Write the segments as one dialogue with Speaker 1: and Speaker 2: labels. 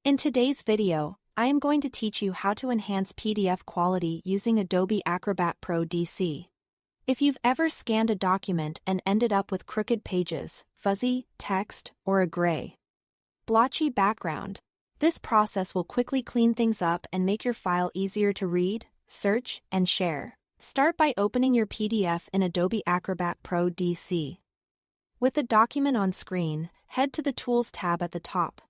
Speaker 1: In today's video, I am going to teach you how to enhance PDF quality using Adobe Acrobat Pro DC. If you've ever scanned a document and ended up with crooked pages, fuzzy text, or a gray, blotchy background, this process will quickly clean things up and make your file easier to read, search, and share. Start by opening your PDF in Adobe Acrobat Pro DC. With the document on screen, head to the Tools tab at the top.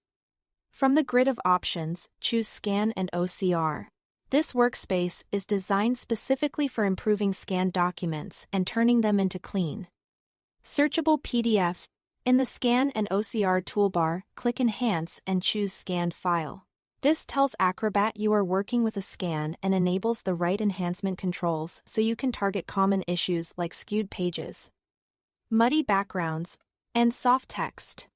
Speaker 1: From the grid of options, choose Scan and OCR. This workspace is designed specifically for improving scanned documents and turning them into clean, searchable PDFs. In the Scan and OCR toolbar, click Enhance and choose Scanned File. This tells Acrobat you are working with a scan and enables the right enhancement controls so you can target common issues like skewed pages, muddy backgrounds, and soft text.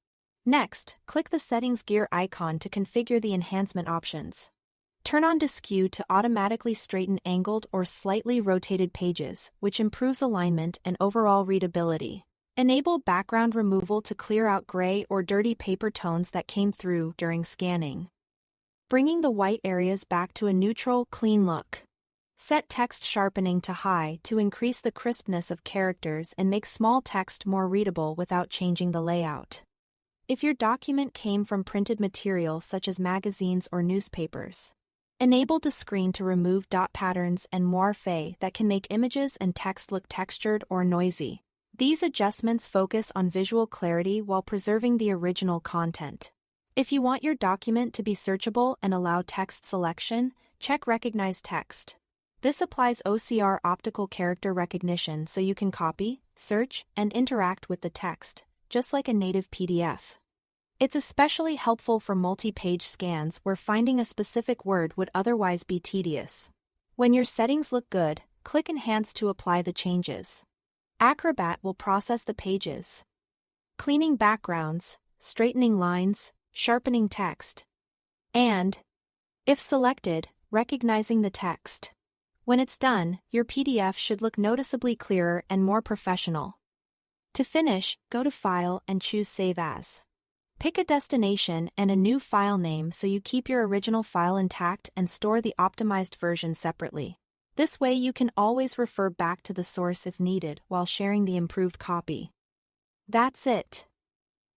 Speaker 1: Next, click the Settings gear icon to configure the enhancement options. Turn on Skew to automatically straighten angled or slightly rotated pages, which improves alignment and overall readability. Enable background removal to clear out gray or dirty paper tones that came through during scanning, bringing the white areas back to a neutral, clean look. Set text sharpening to high to increase the crispness of characters and make small text more readable without changing the layout. If your document came from printed material such as magazines or newspapers, enable the screen to remove dot patterns and moire that can make images and text look textured or noisy. These adjustments focus on visual clarity while preserving the original content. If you want your document to be searchable and allow text selection, check Recognize Text. This applies OCR optical character recognition so you can copy, search, and interact with the text, just like a native PDF. It's especially helpful for multi-page scans where finding a specific word would otherwise be tedious. When your settings look good, click Enhance to apply the changes. Acrobat will process the pages, cleaning backgrounds, straightening lines, sharpening text, and, if selected, recognizing the text. When it's done, your PDF should look noticeably clearer and more professional. To finish, go to File and choose Save As. Pick a destination and a new file name so you keep your original file intact and store the optimized version separately. This way you can always refer back to the source if needed while sharing the improved copy. That's it.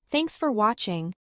Speaker 1: Thanks for watching.